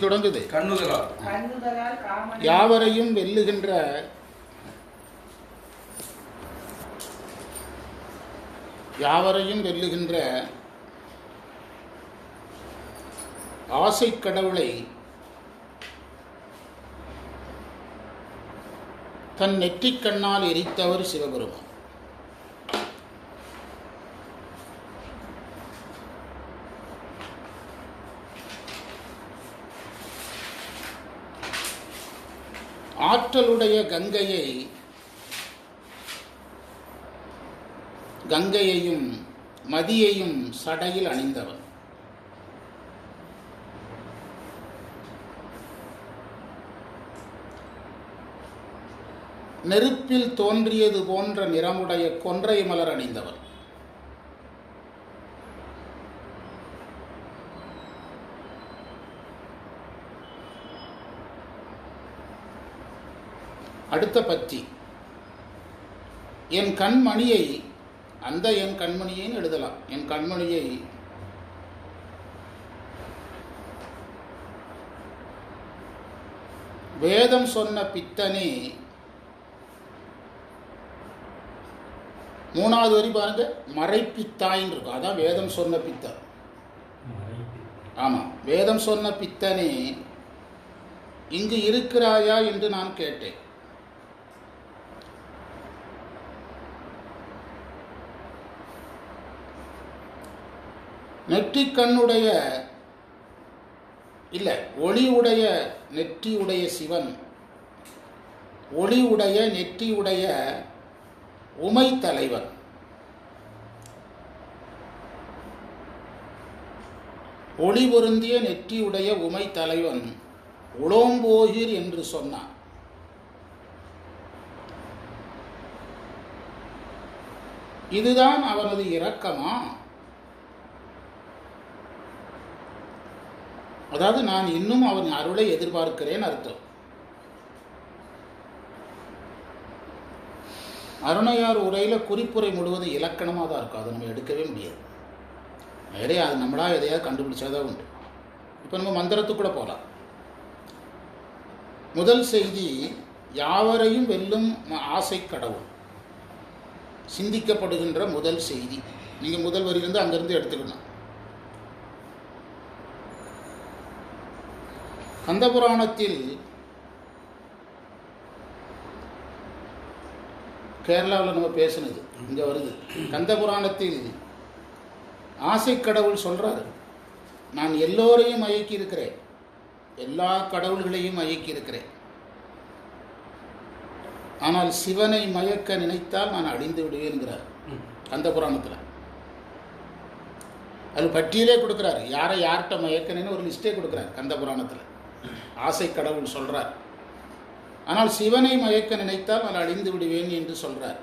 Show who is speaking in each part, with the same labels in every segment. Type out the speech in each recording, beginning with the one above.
Speaker 1: தொடங்குது. யாவரையும் வெல்லுகின்ற ஆசை கடவுளை தன் நெற்றிக் கண்ணால் எரித்தவர் சிவபெருமான். ஆற்றலுடைய கங்கையையும் மதியையும் சடையில் அணிந்தவன். நெருப்பில் தோன்றியது போன்ற நிறமுடைய கொன்றை மலர் அணிந்தவன். அடுத்த பத்தி, என் கண்மணியை, என் கண்மணியைன்னு எழுதலாம். என் கண்மணியை வேதம் சொன்ன பித்தனே. மூணாவது வரி பாருங்க, மறைப்பித்தாயின்னு இருக்கும். அதான் வேதம் சொன்ன பித்தன். ஆமாம், வேதம் சொன்ன பித்தனே இங்கு இருக்கிறாயா என்று நான் கேட்டேன். நெற்றிக்கண்ணுடைய இல்லை, ஒளியுடைய நெற்றியுடைய சிவன், ஒளியுடைய நெற்றியுடைய உமை தலைவன். ஒளி பொருந்திய நெற்றியுடைய உமை தலைவன் உளோம்போகிர் என்று சொன்னான். இதுதான் அவனது இரக்கமா? அதாவது நான் இன்னும் அவன் அருளை எதிர்பார்க்கிறேன் அர்த்தம். அருணையார் உரையில் குறிப்புரை முழுவதும் இலக்கணமாக தான் இருக்கும். அதை நம்ம எடுக்கவே முடியாது. வேறே அது நம்மளா எதையாவது கண்டுபிடிச்சாதான் உண்டு. இப்போ நம்ம மந்திரத்துக்குள்ள போகலாம். முதல் செய்தி, யாவரையும் வெல்லும் ஆசை கடவுள் சிந்திக்கப்படுகின்ற முதல் செய்தி. நீங்கள் முதல் வரியிலிருந்து அங்கிருந்து எடுத்துக்கணும். கந்தபுராணத்தில், கேரளாவில் நம்ம பேசினது இங்கே வருது. கந்தபுராணத்தில் ஆசை கடவுள் சொல்கிறார், நான் எல்லோரையும் மயக்கி இருக்கிறேன், எல்லா கடவுள்களையும் மயக்கி இருக்கிறேன். ஆனால் சிவனை மயக்க நினைத்தால் நான் அழிந்து விடுவேன்கிறார் கந்தபுராணத்தில். அது பட்டியலே கொடுக்குறாரு, யாரை யார்கிட்ட மயக்கணுன்னு ஒரு லிஸ்டே கொடுக்குறாரு கந்தபுராணத்தில். ஆசை கடவுள் சொல்கிறார், ஆனால் சிவனை மயக்க நினைத்தால் நான் அழிந்து விடுவேன் என்று சொல்கிறார்.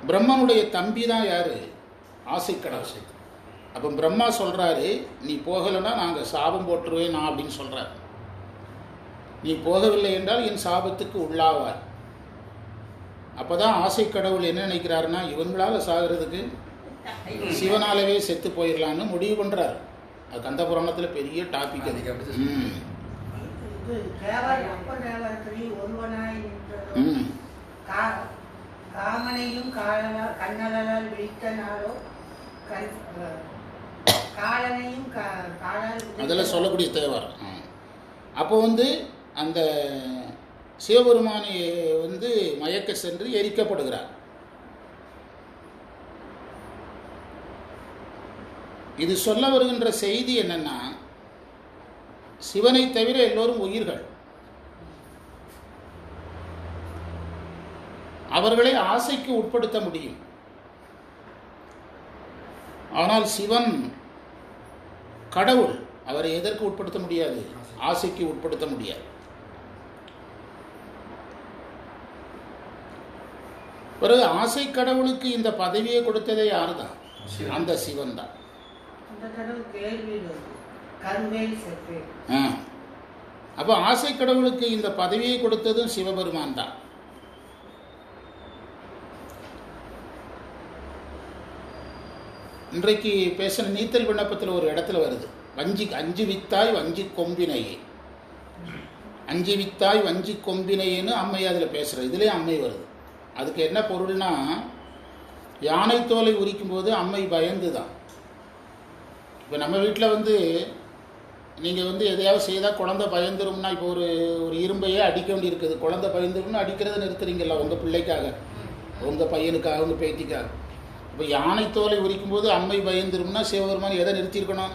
Speaker 1: பிரம்மனுடைய தம்பி தான் யாரு? ஆசை கடவுள். அப்போ பிரம்மா சொல்கிறாரு, நீ போகலைன்னா நாங்கள் சாபம் போட்டுருவேன் நான் அப்படின்னு சொல்கிறார். நீ போகவில்லை என்றால் என் சாபத்துக்கு உள்ளாவாய். அப்போ தான் ஆசை கடவுள் என்ன நினைக்கிறாருன்னா, இவங்களால் சாகிறதுக்கு சிவனாலவே செத்து போயிடலான்னு முடிவு பண்ணுறார். அது கந்தபுராணத்தில் பெரிய டாபிக். அது அதெல்லாம் சொல்லக்கூடிய தேவாரம். அப்போ அந்த சிவபெருமானை மயக்க சென்று எரிக்கப்படுகிறார். இது சொல்ல வருகின்ற செய்தி என்னன்னா, சிவனை தவிர எல்லோரும் உயிர்கள். அவர்களை ஆசைக்கு உட்படுத்த முடியும். ஆனால் சிவன் கடவுள், அவரை எதற்கு உட்படுத்த முடியாது? ஆசைக்கு உட்படுத்த முடியாது. பிறகு ஆசை கடவுளுக்கு இந்த பதவியை கொடுத்ததே யாரு தான்? அந்த சிவன் தான். அப்போ ஆசை கடவுளுக்கு இந்த பதவியை கொடுத்ததும் சிவபெருமான் தான். இன்றைக்கு பேசின நீத்தல் விண்ணப்பத்தில் ஒரு இடத்துல வருது, அஞ்சு வித்தாய் வஞ்சி கொம்பினையே, அஞ்சு வித்தாய் வஞ்சி கொம்பினையேன்னு அம்மை அதில் பேசுகிறது. இதுலேயே அம்மை வருது. அதுக்கு என்ன பொருள்னா, யானை தோலை உரிக்கும் போது அம்மை பயந்து தான். இப்போ நம்ம வீட்டில் வந்து நீங்கள் வந்து எதையாவது செய்தால் குழந்தை பயந்துரும்னா, இப்போ ஒரு இரும்பையே அடிக்க வேண்டி இருக்குது, குழந்தை பயந்துரும்னு அடிக்கிறத நிறுத்துறீங்களா உங்கள் பிள்ளைக்காக, உங்கள் பையனுக்காக, உங்கள் பேத்திக்காக. இப்போ யானை தோலை உரிக்கும் போது அம்மை பயந்துரும்னா சிவபெருமான் எதை நிறுத்தியிருக்கணும்?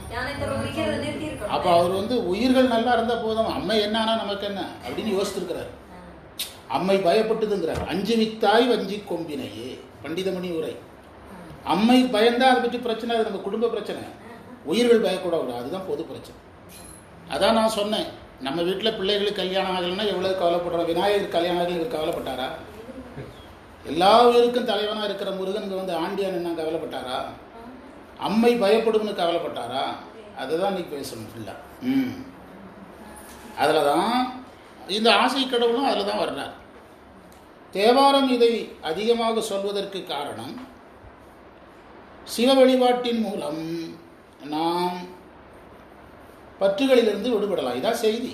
Speaker 1: அப்போ அவர் வந்து உயிர்கள் நல்லா இருந்தால் போதும், அம்மை என்னானா நமக்கு என்ன அப்படின்னு யோசித்துருக்கிறார். அம்மை பயப்பட்டுதுங்கிறார். அஞ்சு வித்தாய் வஞ்சி கொம்பினையே, பண்டிதமணி உரை. அம்மை பயந்தா அதை பற்றி பிரச்சனை, அது நம்ம குடும்ப பிரச்சனை. உயிர்கள் பயக்கூடாது, அதுதான் பொது பிரச்சனை. அதான் நான் சொன்னேன், நம்ம வீட்டில் பிள்ளைகளுக்கு கல்யாணம் ஆகலைன்னா எவ்வளோ கவலைப்படுறோம். விநாயகர் கல்யாணம் ஆகல இவர் கவலைப்பட்டாரா? எல்லா உயிருக்கும் தலைவனாக இருக்கிற முருகனுக்கு வந்து ஆண்டியான் என்ன கவலைப்பட்டாரா? அம்மை பயப்படும்னு கவலைப்பட்டாரா? அதுதான் இன்னைக்கு பேசணும் ஃபுல்லாக. அதில் தான் இந்த ஆசை கடவுளும் அதில் தான் வர்றார். தேவாரம் இதை அதிகமாக சொல்வதற்கு காரணம், சிவ வழிபாட்டின் மூலம் நாம் பற்றுகளிலிருந்து விடுபடலாம். இதான் செய்தி.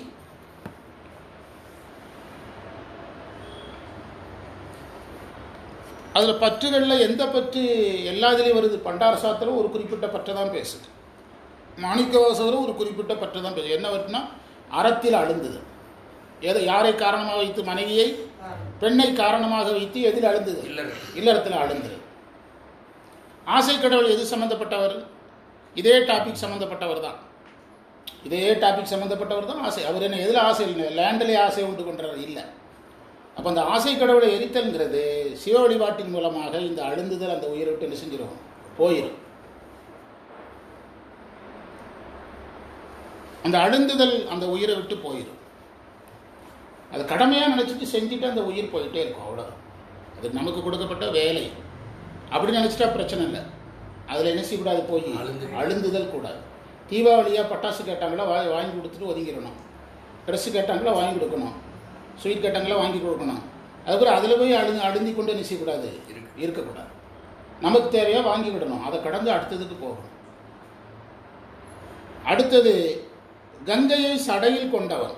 Speaker 1: அதில் பற்றுகளில் எந்த பற்று எல்லாத்துலேயும் வருது? பண்டார சாத்திரம் ஒரு குறிப்பிட்ட பற்றை தான் பேசுது, மாணிக்கவாசகரும் ஒரு குறிப்பிட்ட பற்றை தான் பேசுது. என்ன பற்றுனா அறத்தில் அழுந்தது. யாரை காரணமாக வைத்து? மனைவியை, பெண்ணை காரணமாக வைத்து எதில் அழுந்தது? இல்லறத்தில் அழுந்தது. ஆசை கடவுள் எது சம்மந்தப்பட்டவர்? இதே டாபிக் சம்மந்தப்பட்டவர் தான். ஆசை. அவர் என்ன எதில் ஆசை இல்லை? லேண்டிலே ஆசை உண்டு கொண்டார் இல்லை. அப்போ அந்த ஆசை கடவுளை எரித்தல்ங்கிறது சிவ வழிபாட்டின் மூலமாக இந்த அழுந்துதல் அந்த உயிரை விட்டு என்ன செஞ்சிடும்? போயிடும். அந்த அழுந்துதல் அந்த உயிரை விட்டு போயிடும். அது கடமையாக நினச்சிட்டு செஞ்சுட்டு அந்த உயிர் போயிட்டே இருக்கும், அவ்வளோதான். அது நமக்கு கொடுக்கப்பட்ட வேலை அப்படி நினச்சிட்டா பிரச்சனை இல்லை. அதில் என்ன செய்யக்கூடாது? போய் அழுந்துதல் கூடாது. தீபாவளியாக பட்டாசு கேட்டாங்களா வாங்கி கொடுத்துட்டு ஒதுங்கிடணும். ட்ரெஸ்ஸு கேட்டாங்களா வாங்கி கொடுக்கணும். ஸ்வீட் கேட்டாங்களா வாங்கி கொடுக்கணும். அதுக்கப்புறம் அதில் போய் அழுந்தி கொண்டு என்ன செய்யக்கூடாது? இருக்கக்கூடாது. நமக்கு தேவையாக வாங்கி விடணும். அதை கடந்து அடுத்ததுக்கு போகணும். அடுத்தது, கங்கையை சடையில் கொண்டவன்.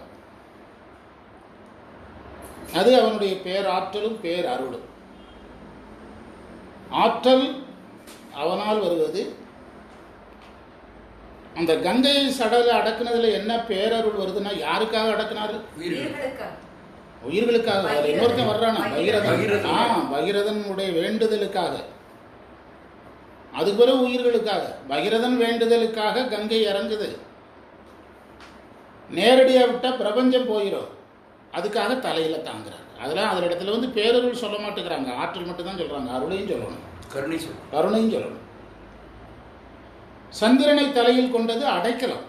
Speaker 1: அது அவனுடைய பேராற்றலும் பேரருளும். ஆற்றல் அவனால் வருவது. அந்த கங்கையை சடையில் அடக்குனதுல என்ன பேரருள் வருதுன்னா, யாருக்காக அடக்குனாரு? உயிர்களுக்காக. இன்னொருத்தன் வர்றானா? பகீரதன். பகீரதனுடைய வேண்டுதலுக்காக. அது பிறகு உயிர்களுக்காக. பகீரதன் வேண்டுதலுக்காக கங்கை இறங்குது. நேரடியாக விட்டால் பிரபஞ்சம் போயிடும். அதுக்காக தலையில் தாங்குறாங்க. அதெல்லாம் அதில் இடத்துல வந்து பேரருள் சொல்ல மாட்டேங்கிறாங்க, ஆற்றல் மட்டும்தான் சொல்கிறாங்க. அருளையும் சொல்லணும், கருணையும் சொல்லணும். சந்திரனை தலையில் கொண்டது அடைக்கலம்.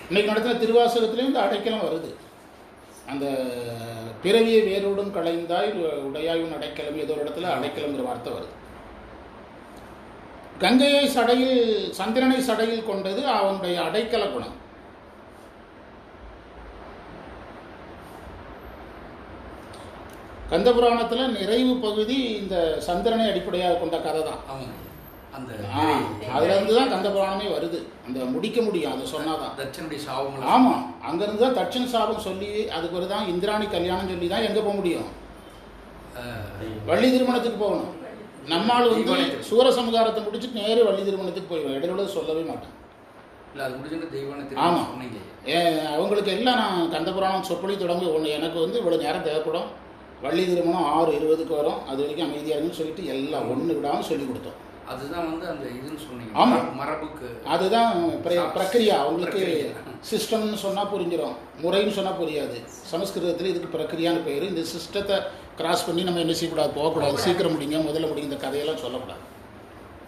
Speaker 1: இன்னைக்கு நடத்தின திருவாசகத்திலேயும் இந்த அடைக்கலம் வருது. அந்த பிறவியை வேரோடும் களைந்தாய் உடையாயும் அடைக்கலம், ஏதோ ஒரு இடத்துல அடைக்கலம்ங்கிற வார்த்தை வருது. கங்கையை சடையில், சந்திரனை சடையில் கொண்டது அவனுடைய அடைக்கல குணம். கந்தபுராணத்தில் நிறைவு பகுதி இந்த சந்திரனை அடிப்படையாக கொண்ட கதை தான். அதுலேருந்து தான் கந்தபுராணமே வருது. அந்த முடிக்க முடியும், அதை சொன்னாதான். தட்சனுடைய சாபம். ஆமாம், அங்கேருந்து தான் தட்சண சாபம் சொல்லி அதுக்கு ஒரு தான் இந்திராணி கல்யாணம் சொல்லி தான் எங்கே போக முடியும்? வள்ளி திருமணத்துக்கு போகணும். நம்மால் வந்து சூரசம்ஹாரத்தை முடிச்சுட்டு நேரு வள்ளி திருமணத்துக்கு போயிடுவோம். இடையில சொல்லவே மாட்டேன். ஆமாம், அவங்களுக்கு எல்லாம் நான் கந்தபுராணம் சொற்பொழி தொடங்கி ஒன்று எனக்கு வந்து இவ்வளோ நேரம் தேவைப்படும். வள்ளி திருமணம் 6:20 வரும். அது வரைக்கும் அமைதியாக இருக்குன்னு சொல்லிட்டு எல்லாம் ஒன்று விடாமல் சொல்லி கொடுத்தோம்.
Speaker 2: அதுதான் வந்து அந்த இதுன்னு சொன்னீங்க.
Speaker 1: ஆமாம்,
Speaker 2: மரபுக்கு
Speaker 1: அதுதான் பிரக்ரியா. அவங்களுக்கு சிஸ்டம்னு சொன்னால் புரிஞ்சிடும், முறைன்னு சொன்னால் புரியாது. சமஸ்கிருதத்தில் இதுக்கு பிரக்ரியான்னு பேர். இந்த சிஸ்டத்தை கிராஸ் பண்ணி நம்ம என்ன செய்யக்கூடாது? போகக்கூடாது. சீக்கிரம் முடிங்க, முதல்ல முடிங்க, இந்த கதையெல்லாம் சொல்லக்கூடாது.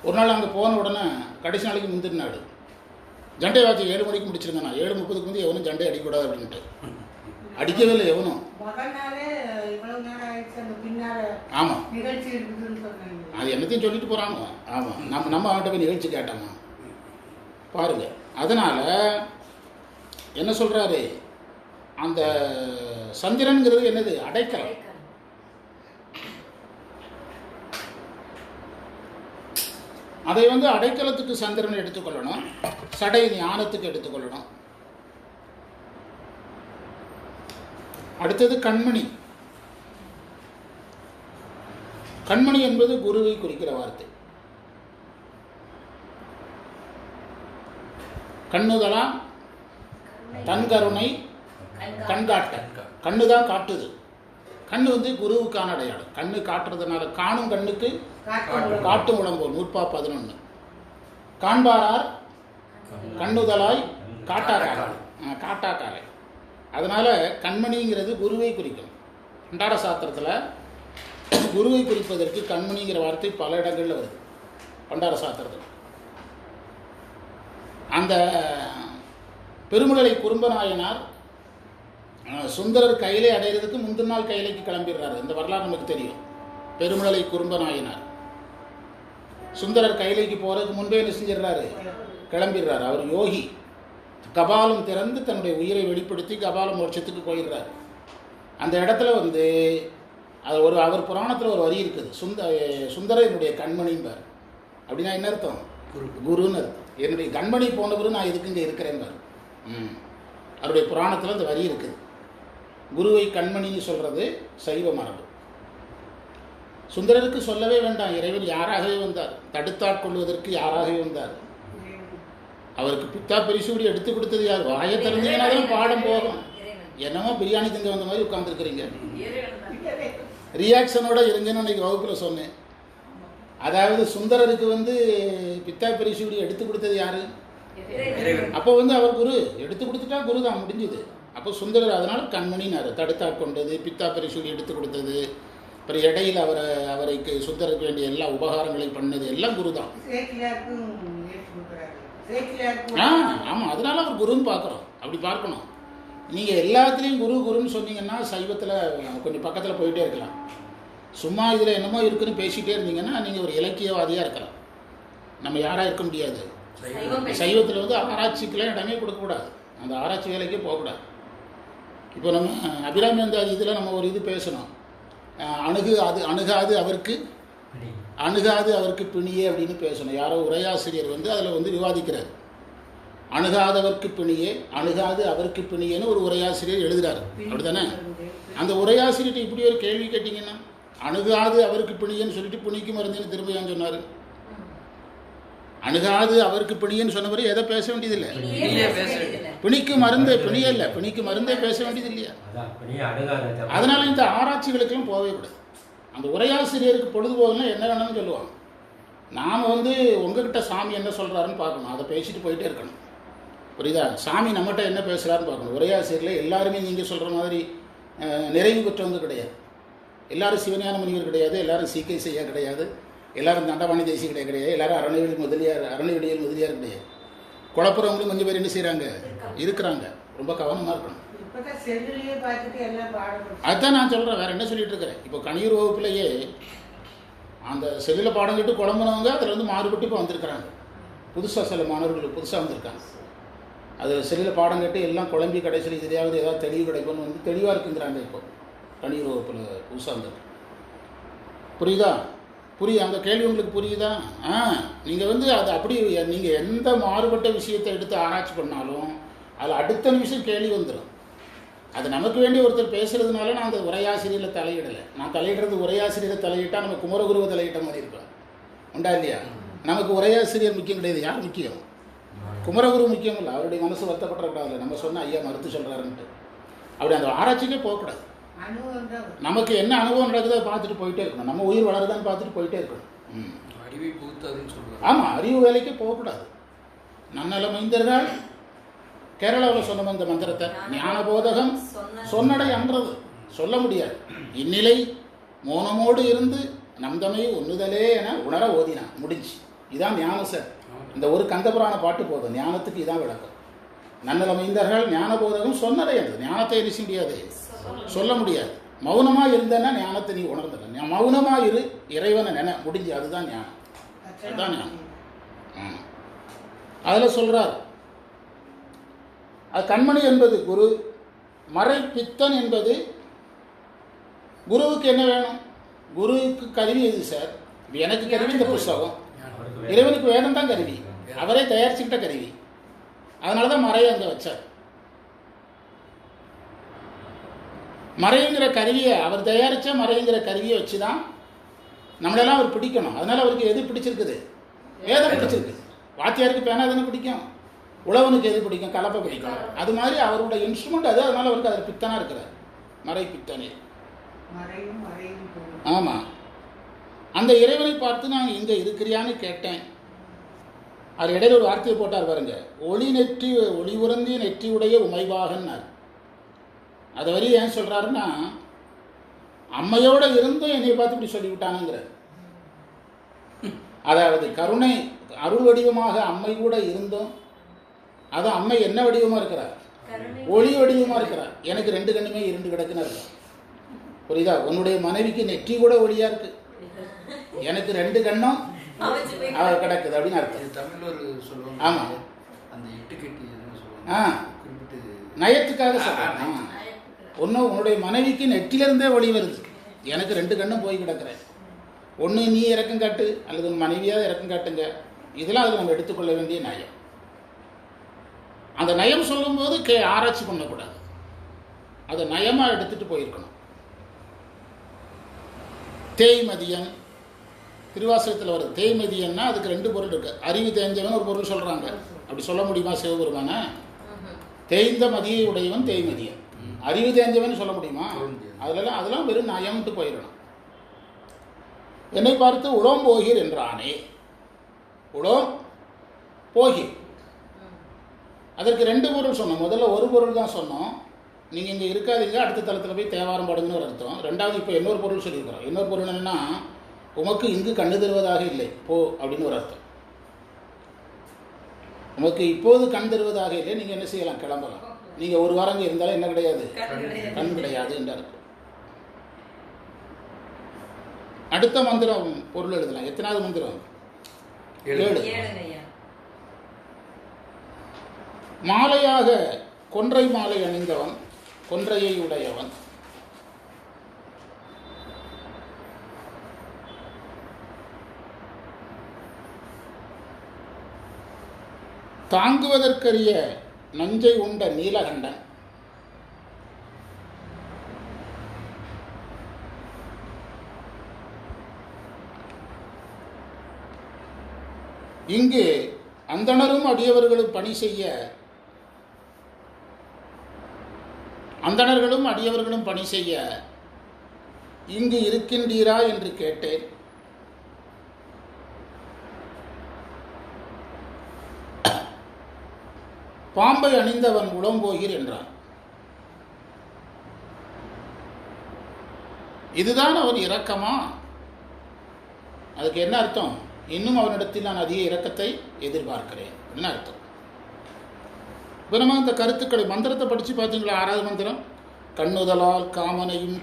Speaker 1: ஒரு நாள் அங்கே போன உடனே கடைசி நாளைக்கு முந்தின நாடு ஜண்டை வாட்சி 7 மணிக்கு முடிச்சிருங்க. நான் 7:30 வந்து எவனும் ஜண்டை அடிக்கக்கூடாது அப்படின்ட்டு அடிக்கவே இல்லை எவனும். ஆமாம், அது என்னத்தையும் சொல்லிட்டு போகிறாங்க. ஆமாம், நம்ம அவன்கிட்ட போய் நிகழ்ச்சி கேட்டாங்க பாருங்க. அதனால் என்ன சொல்கிறாரு? அந்த சந்திரன்கிறது என்னது? அடைக்கலம். அதை வந்து அடைக்கலத்துக்கு சந்திரன் எடுத்துக்கொள்ளணும், சடை ஞானத்துக்கு எடுத்துக்கொள்ளணும். அடுத்தது கண்மணி. கண்மணி என்பது குருவை குறிக்கிற வார்த்தை. கண்ணுதலாம் தன்கருணை கண்காட்ட. கண்ணு தான் காட்டுது. கண்ணு வந்து குருவுக்கான அடையாளம். கண்ணு காட்டுறதுனால காணும் கண்ணுக்கு காட்டும் உடம்போல் 111. காண்பாரார் கண்ணுதலாய் காட்டாக்காரார் காட்டாக்காரை. அதனால கண்மணிங்கிறது குருவை குறிக்கும். பண்டார சாஸ்திரத்தில் குருவை குறிப்பதற்கு கண்மணிங்கிற வார்த்தை பல இடங்களில் வருது. பண்டார சாஸ்திரத்தில் அந்த பெருமுடலை குறும்பநாயனார் சுந்தரர் கையிலை அடைகிறதுக்கு முந்தின நாள் கையிலைக்கு கிளம்பிடுறாரு. இந்த வரலாறு நமக்கு தெரியும். பெருமுடலை குறும்பநாயனார் சுந்தரர் கையிலைக்கு போகிறதுக்கு முன்பே என்ன செஞ்சிடறாரு, கிளம்பிடுறாரு. அவர் யோகி. கபாலம் திறந்து தன்னுடைய உயிரை வெளிப்படுத்தி கபால மோட்சத்துக்கு போயிடுறாரு. அந்த இடத்துல வந்து அது அவர் புராணத்தில் ஒரு வரி இருக்குது, சுந்தரர் என்னுடைய கண்மணிம்பார். அப்படின்னா என்ன அர்த்தம்? குருன்னு அர்த்தம். என்னுடைய கண்மணி போனவரு நான் எதுக்கு இங்கே இருக்கிறேன்பார். அவருடைய புராணத்தில் அந்த வரி இருக்குது. குருவை கண்மணின்னு சொல்கிறது சைவ மரபு. சுந்தரருக்கு சொல்லவே வேண்டாம், இறைவன் யாராகவே வந்தார், தடுத்தாட்கொள்வதற்கு யாராகவே வந்தார். அவருக்கு பித்தா பரிசூடி எடுத்து கொடுத்தது யார்? வாயை திறந்தீங்கன்னாலும் பாடம் போகும். என்னமோ பிரியாணி திங்க வந்த மாதிரி உட்காந்துருக்குறீங்க. ரியாக்ஷனோட இருங்கன்னு அன்றைக்கி வகுப்பில் சொன்னேன். அதாவது சுந்தரருக்கு வந்து பித்தா பரிசூடி எடுத்து கொடுத்தது யார்? அப்போ வந்து அவர் குரு எடுத்து கொடுத்துட்டா குரு தான், முடிஞ்சுது. அப்போ சுந்தரர் அதனால் கண்மணினார். தடுத்தாட்கொண்டது, பித்தா பரிசூடி எடுத்து கொடுத்தது, அப்புறம் இடையில் அவருக்கு சுந்தரருக்கு வேண்டிய எல்லா உபகாரங்களையும் பண்ணது எல்லாம் குரு தான். ஆமாம், அதனால அவர் குருன்னு பார்க்குறோம். அப்படி பார்க்கணும். நீங்கள் எல்லாத்துலேயும் குரு குருன்னு சொன்னீங்கன்னா சைவத்தில் கொஞ்சம் பக்கத்தில் போயிட்டே இருக்கலாம். சும்மா இதில் என்னமோ இருக்குன்னு பேசிகிட்டே இருந்தீங்கன்னா நீங்கள் ஒரு இலக்கியவாதியாக இருக்கலாம். நம்ம யாராக இருக்க முடியாது. சைவத்தில் வந்து ஆராய்ச்சிக்கெல்லாம் இடமே கொடுக்கக்கூடாது. அந்த ஆராய்ச்சி வேலைக்கே போகக்கூடாது. இப்போ நம்ம அபிராமியந்தாதி இதில் நம்ம ஒரு இது பேசணும். அணுகாது அவருக்கு பிணியே அப்படின்னு பேசணும். யாரோ உரையாசிரியர் வந்து அதில் வந்து விவாதிக்கிறார். அணுகாதவர்க்கு பிணியே, அணுகாது அவருக்கு பிணியேன்னு ஒரு உரையாசிரியர் எழுதுறாரு. அப்படி தானே? அந்த உரையாசிரியர்கிட்ட இப்படி ஒரு கேள்வி கேட்டிங்கன்னா, அணுகாது அவருக்கு பிணியன்னு சொல்லிட்டு பிணிக்கு மருந்துன்னு திரும்பியான்னு சொன்னார். அணுகாது அவருக்கு பிணியன்னு சொன்னவரை எதை பேச வேண்டியதில்லை. பிணிக்கு மருந்தே பிணியே இல்லை, பிணிக்கு மருந்தே பேச வேண்டியது இல்லையா? அதனால இந்த ஆராய்ச்சிகளுக்கெல்லாம் போகவே கூடாது. அந்த உரையாசிரியருக்கு பொழுதுபோகலாம் என்ன வேணும்னு சொல்லுவாங்க. நாம் வந்து உங்ககிட்ட சாமி என்ன சொல்கிறாருன்னு பார்க்கணும். அதை பேசிட்டு போயிட்டே இருக்கணும். புரியுதா? சாமி நம்மகிட்ட என்ன பேசுகிறாருன்னு பார்க்கணும். உரையாசிரியரில் எல்லாருமே நீங்கள் சொல்கிற மாதிரி நிறைவு பெற்றவங்க கிடையாது. எல்லாரும் சிவஞான முனிவர் கிடையாது, எல்லாரும் சீக்கை செய்யா கிடையாது, எல்லாரும் தண்டபாணி தேசிய கிடையாது, எல்லாரும் அறநிலையில் முதலியார் கிடையாது. குழப்பறவங்களும் கொஞ்சம் பேர் என்ன செய்கிறாங்க, இருக்கிறாங்க. ரொம்ப கவனமாக இருக்கணும். அதுதான் நான் சொல்கிறேன். வேறு என்ன சொல்லிட்டு இருக்கிறேன். இப்போ கணியூர் வகுப்புலையே அந்த செல்லில் பாடம் கேட்டு குழம்புனவங்க அதில் வந்து மாறுபட்டு இப்போ வந்திருக்கிறாங்க. புதுசாக சில மாணவர்கள் புதுசாக வந்திருக்காங்க. அது செல்லில் பாடம் கேட்டு எல்லாம் குழம்பி கடைசியில் இதிலையாவது ஏதாவது தெளிவு கிடைக்கும்னு வந்து தெளிவாக இருக்குங்கிறாங்க. இப்போ கணியூர் வகுப்பில் புதுசாக வந்திருக்கு. புரியுதா? அந்த கேள்வி உங்களுக்கு புரியுதா? நீங்கள் வந்து அது அப்படி நீங்கள் எந்த மாறுபட்ட விஷயத்தை எடுத்து ஆராய்ச்சி பண்ணாலும் அதில் அடுத்த நிமிஷம் கேள்வி வந்துடும். அது நமக்கு வேண்டிய ஒருத்தர் பேசுகிறதுனால நான் அந்த உரையாசிரியரில் தலையிடலை. நான் தலையிடுறது உரையாசிரியரை தலையிட்டால் நம்ம குமரகுருவை தலையிட்ட மாதிரி இருப்பேன். உண்டா இல்லையா? நமக்கு உரையாசிரியர் முக்கியம் கிடையாது. யார் முக்கியம்? குமரகுரு முக்கியம் இல்லை. அவருடைய மனசு வருத்தப்படக்கூடாது. நம்ம சொன்னால் ஐயா மறுத்து சொல்கிறாருன்ட்டு அப்படி அந்த ஆராய்ச்சிக்கே போகக்கூடாது. நமக்கு என்ன அனுபவம் நடக்குதோ அதை பார்த்துட்டு போயிட்டே இருக்கணும். நம்ம உயிர் வளருதான்னு பார்த்துட்டு போயிட்டே இருக்கணும்.
Speaker 2: அறிவை புகுத்தாதுன்னு சொல்லுவாங்க.
Speaker 1: ஆமாம், அறிவு வேலைக்கே போகக்கூடாது. நன்னல மைந்தர்கள் கேரளாவில் சொன்ன இந்த மந்திரத்தை ஞானபோதகம் சொன்னடை அன்றது சொல்ல முடியாது. இந்நிலை மோனமோடு இருந்து நம்தமை ஒன்றுதலே என உணர ஓதினா முடிஞ்சு. இதான் ஞானம் சார். இந்த ஒரு கந்தபுராண பாட்டு போதும் ஞானத்துக்கு இதான் விளக்கம். நன்னல மைந்தர்கள் ஞானபோதகம் சொன்னடை அன்றது. ஞானத்தை எரிச முடியாது, சொல்ல முடியாது. மௌனமாக இருந்தேன்னா ஞானத்தை நீ உணர்ந்துட. மௌனமாக இரு, இறைவனை நினை, முடிஞ்சு. அதுதான் ஞானம். அதுதான் ஞானம். அதில் சொல்கிறார், அது கண்மணி என்பது குரு, மறைப்பித்தன் என்பது குருவுக்கு என்ன வேணும்? குருவுக்கு கருவி எது சார்? எனக்கு கருவி இந்த புஸ்தகம். இறைவனுக்கு வேதம் தான் கருவி, அவரே தயாரிச்சுக்கிட்ட கருவி. அதனால தான் மறையை அங்கே வச்சார். மறைங்கிற கருவியை அவர் தயாரித்த மறைங்கிற கருவியை வச்சு தான் நம்மளெல்லாம் அவர் பிடிக்கணும். அதனால் அவருக்கு எது பிடிச்சிருக்குது? வேதம் பிடிச்சிருக்கு. வாத்தியாருக்கு பேனா தானே பிடிக்கும், உழவனுக்கு எது பிடிக்கும்? கலப்பை பிடிக்கும். அது மாதிரி அவரோட இன்ஸ்ட்ருமெண்ட் அது. அதனால் அவருக்கு அதில் பித்தனாக இருக்கிறார், மறை பித்தனே. ஆமாம். அந்த இறைவனை பார்த்து நான் இங்கே இருக்கிறியான்னு கேட்டேன். அவர் இடையில ஒரு வார்த்தையை போட்டார் பாருங்க, ஒளி நெற்றி ஒளி உறந்தி நெற்றி உடைய உமைவாகன்னார். அதை வரி ஏன் சொல்கிறாருன்னா, அம்மையோடு இருந்தும் என்னை பார்த்து இப்படி சொல்லிவிட்டானுங்கிற. அதாவது கருணை அருள் வடிவமாக அம்மை கூட இருந்தும், அது அம்மை என்ன வடிவமாக இருக்கிறார்? ஒளி வடிவமாக இருக்கிறார். எனக்கு 2 கண்ணுமே இருண்டு கிடக்குன்னு இருக்கும். புரியுதா? உன்னுடைய மனைவிக்கு நெற்றி கூட ஒளியாக இருக்கு, எனக்கு 2 கண்ணும் அவர் கிடக்குது அப்படின்னு அர்த்தம்.
Speaker 2: தமிழ் ஒரு சொல்லுவாங்க.
Speaker 1: ஆமாம்,
Speaker 2: அந்த இட்டுக்கட்டி
Speaker 1: நயத்துக்காக சொல்கிறேன். ஒன்றும் உன்னுடைய மனைவிக்கு நெற்றிலிருந்தே ஒளி வருது, எனக்கு 2 கண்ணும் போய் கிடக்கிறேன். ஒன்று நீ இறக்கம் காட்டு, அல்லது உன் மனைவியாக இறக்கம் காட்டுங்க. இதெல்லாம் அதில் நம்ம எடுத்துக்கொள்ள வேண்டிய நயம். அந்த நயம் சொல்லும்போது ஆராய்ச்சி பண்ணக்கூடாது, அதை நயமாக எடுத்துகிட்டு போயிருக்கணும். தேய்மதியன் திருவாசகத்தில் வருது. தேய்மதியன்னா அதுக்கு 2 பொருள் இருக்குது. அறிவு தேஞ்சவன் ஒரு பொருள் சொல்கிறாங்க. அப்படி சொல்ல முடியுமா சிவபெருமான? தேய்ந்த மதியை உடையவன் தேய்மதியன். அறிவு தேஞ்சவன் சொல்ல முடியுமா? அதெல்லாம் வெறும் நயம்ட்டு போயிடணும். என்னை பார்த்து உளம் போகீர் என்றானே. உளம் போகீர், அதற்கு 2 பொருள் சொன்னோம். முதல்ல ஒரு பொருள் தான் சொன்னோம், நீங்கள் இங்கே இருக்காதீங்க, அடுத்த தளத்தில் போய் தேவாரம் பாடுங்கன்னு ஒரு அர்த்தம். 2வது இப்போ இன்னொரு பொருள் சொல்லியிருக்கிறோம். இன்னொரு பொருள் என்னென்னா, உமக்கு இங்கு கண்ணு தருவதாக இல்லை போ அப்படின்னு ஒரு அர்த்தம். உமக்கு இப்போது கண் தருவதாக இல்லை, நீங்கள் என்ன செய்யலாம்? கிளம்பலாம். நீங்கள் ஒரு வாரம் இருந்தாலும் என்ன கிடையாது? கண் கிடையாது என்று அர்த்தம். அடுத்த மந்திரம் பொருள் எழுதலாம். எத்தனாவது மந்திரம்? 7. மாலையாக கொன்றை மாலை அணிந்தவன், கொன்றையை உடையவன். தாங்குவதற்கரிய நஞ்சை உண்ட நீலகண்டன். இங்கு அந்தணரும் அடியவர்களும் பணி செய்ய அந்தணர்களும் அடியவர்களும் பணி செய்ய இங்கு இருக்கின்றீரா என்று கேட்டேன். பாம்பை அணிந்தவன் உளம்போகீர் என்றான். இதுதான் அவன் இரக்கமா? அதுக்கு என்ன அர்த்தம்? இன்னும் அவனிடத்தில் நான் அதிக இரக்கத்தை எதிர்பார்க்கிறேன் என்ன அர்த்தம்? இப்போ நம்ம இந்த கருத்துக்களை மந்திரத்தை படித்து பார்த்தீங்களா? 6வது மந்திரம், கண்ணுதலால் காமனையும்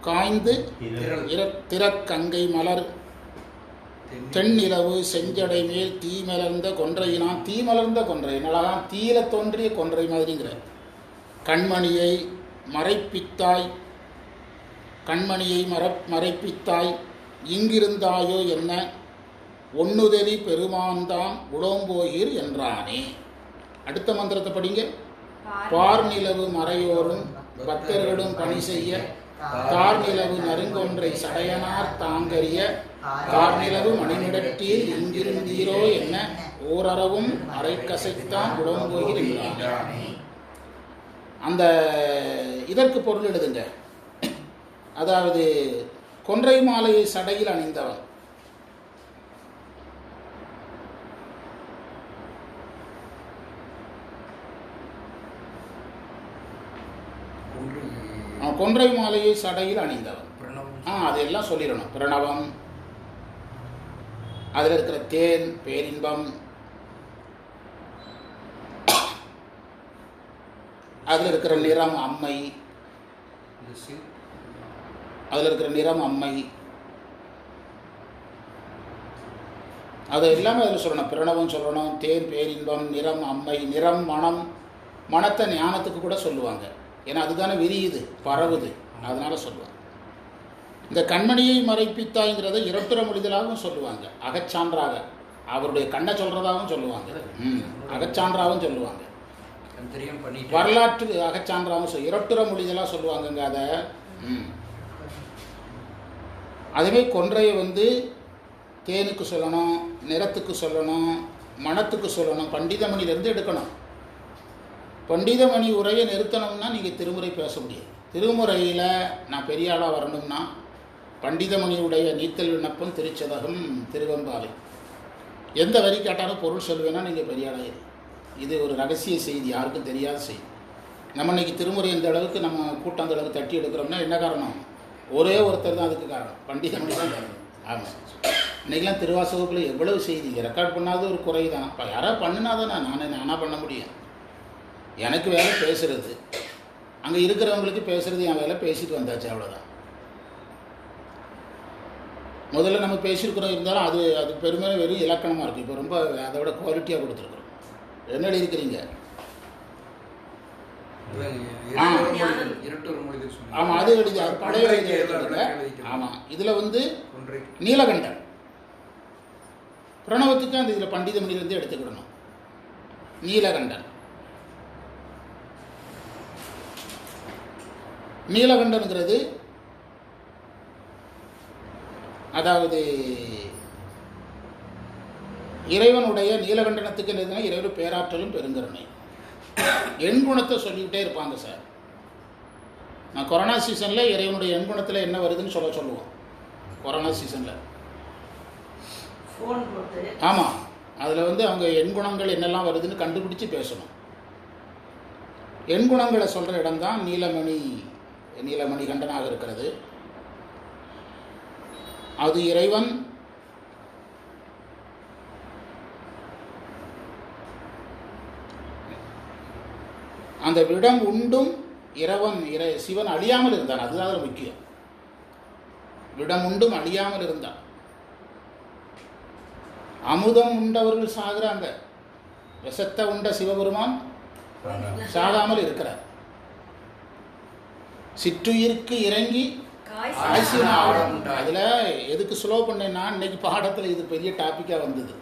Speaker 1: காய்ந்து திறக்கங்கை மலர் தென்னிலவு செஞ்சடை மேல் தீ மலர்ந்த கொன்றையினான். தீ மலர்ந்த கொன்றை, நலகான் தீயில தோன்றிய கொன்றை மாதிரிங்கிற. கண்மணியை மறைப்பித்தாய், கண்மணியை மறைப்பித்தாய், இங்கிருந்தாயோ என்ன ஒன்னுதலி பெருமான்தான் உளம்போகீர் என்றானே. அடுத்த மந்திரத்தை படிங்க. பார்நிலவு மறையோரும் பக்தர்களும் பணி செய்ய தார்நிலவு நறுங்கொன்றை சடையனார் தாங்கரிய கார்நிலவு மணிநிடத்தில் இங்கிருந்தீரோ என்ன ஓரறவும் அரைக்கசைத்தான் உளம்போகீர் என்றானே. அந்த இதற்கு பொருள் எழுதுங்க. அதாவது கொன்றை மாலையை சடையில் அணிந்தவன். கொன்றை மாலையை சடையில் அணிந்தவன். அதெல்லாம் சொல்லிடணும். பிரணவம், அதில் இருக்கிற தேன் பேரின்பம், அதில் இருக்கிற நிறம் அம்மை, அதில் இருக்கிற நிறம் அம்மை, அது எல்லாமே அதில் சொல்லணும். பிரணவம் சொல்லணும், தேன் பேரின்பம், நிறம் அம்மை. நிறம் மனம், மனத்தை ஞானத்துக்கு கூட சொல்லுவாங்க. ஏன்னா அதுதானே விரியுது பரவுது, அதனால சொல்லுவாங்க. இந்த கண்மணியை மறைப்பித்தாய்ங்கிறத இரட்டுற மொழிதலாகவும் சொல்லுவாங்க, அகச்சான்றாக. அவருடைய கண்ணை சொல்கிறதாகவும் சொல்லுவாங்க, அகச்சான்றாகவும் சொல்லுவாங்க. வரலாற்று அகச்சான்றாகவும் இரட்டுற மொழிதலாக சொல்லுவாங்கங்க அதை. அதுவே கொன்றையை வந்து தேனுக்கு சொல்லணும், நிறத்துக்கு சொல்லணும், மனத்துக்கு சொல்லணும், பண்டிதமணியிலேருந்து எடுக்கணும். பண்டிதமணி உரையை நிறுத்தணும்னா நீங்கள் திருமுறை பேச முடியாது. திருமுறையில் நான் பெரிய ஆளாக வரணும்னா பண்டிதமணியுடைய நீத்தல் விண்ணப்பம், திருச்சதகம், திருவெம்பாவை, எந்த வரி கேட்டாலும் பொருள் சொல்வேன்னா நீங்கள் பெரிய ஆளாயிரு. இது ஒரு ரகசிய செய்தி, யாருக்கும் தெரியாத செய்தி. நம்ம இன்றைக்கி திருமுறை இந்த அளவுக்கு நம்ம கூட்டம் அந்த அளவுக்கு தட்டி எடுக்கிறோம்னா என்ன காரணம்? ஒரே ஒருத்தர் தான் அதுக்கு காரணம், பண்டிதமணி தான் காரணம். ஆமாம், இன்றைக்கெலாம் திருவாசகத்தில் எவ்வளவு செய்தி ரெக்கார்ட் பண்ணாத ஒரு குறை தான். இப்போ யாராவது பண்ணினா தானே நானாக பண்ண முடியும். எனக்கு வேலை பேசுகிறது, அங்கே இருக்கிறவங்களுக்கு பேசுகிறது என் வேலை, பேசிட்டு வந்தாச்சு, அவ்வளோதான். முதல்ல நம்ம பேசியிருக்கிறோம், இருந்தாலும் அது பெருமையாக வெறும் இலக்கணமாக இருக்குது. இப்போ ரொம்ப அதை விட குவாலிட்டியாக கொடுத்துருக்குறோம். என்ன எழுதியிருக்கிறீங்க? ஆமாம், அது எழுதி, அது பழைய எழுதி எழுதுறதுல. ஆமாம், இதில் வந்து நீலகண்டன் பிரணவத்துக்கு அந்த இதில் பண்டிதமணியிலேருந்து எடுத்துக்கிடணும். நீலகண்டன், நீலகண்டனுங்கிறது அதாவது இறைவனுடைய நீலகண்டனத்துக்கு என்னதுன்னா இறைவன் பேராற்றலும் பெருங்கருணை. எண்குணத்தை சொல்லிக்கிட்டே இருப்பாங்க சார். நான் கொரோனா சீசனில் இறைவனுடைய எண்குணத்தில் என்ன வருதுன்னு சொல்லுவோம். கொரோனா சீசனில் ஆமாம், அதில் வந்து அவங்க எண்குணங்கள் என்னெல்லாம் வருதுன்னு கண்டுபிடிச்சு பேசணும். எண்குணங்களை சொல்கிற இடம்தான் நீலமணி கண்டனாக இருக்கிறது. அது இறைவன் அந்த விடம் உண்டும் சிவன் அழியாமல் இருந்தான். அதுதான் முக்கியம். விடம் உண்டும் அழியாமல் இருந்தான். அமுதம் உண்டவர்கள் சாகுறாங்க, விஷத்தை உண்ட சிவபெருமான் சாகாமல் இருக்கிறார். சிற்றுயிருக்கு இறங்கி அதில் எதுக்கு ஸ்லோ பண்ணேன்னா இன்னைக்கு பாடத்தில் இது பெரிய டாப்பிக்காக வந்தது.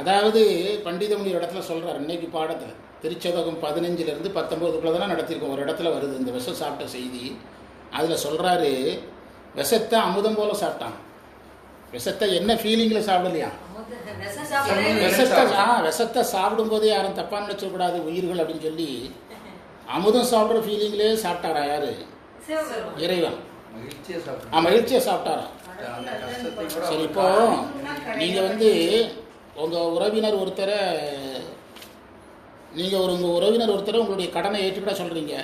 Speaker 1: அதாவது பண்டிதமணி இடத்துல சொல்கிறார், இன்னைக்கு பாடத்தில் திருச்சதகம் 15லேருந்து 19 தான் நடத்தியிருக்கோம். ஒரு இடத்துல வருது இந்த விஷம் சாப்பிட்ட செய்தி. அதில் சொல்கிறாரு, விஷத்தை அமுதம் போல் சாப்பிட்டான். விஷத்தை என்ன ஃபீலிங்கில் சாப்பிடலையா? விஷத்தை சாப்பிடும்போதே யாரும் தப்பாக நினச்சக்கூடாது உயிர்கள் அப்படின்னு சொல்லி அமுதம் சாப்பிட்ற ஃபீலிங்லேயே சாப்பிட்டாரா யார்? இறைவன். மகிழ்ச்சியை சாப்பிட்டாரா? சரி, இப்போ நீங்கள் வந்து உங்கள் உறவினர் ஒருத்தரை உங்களுடைய கடனை ஏற்றுக்கிட்ட சொல்கிறீங்க.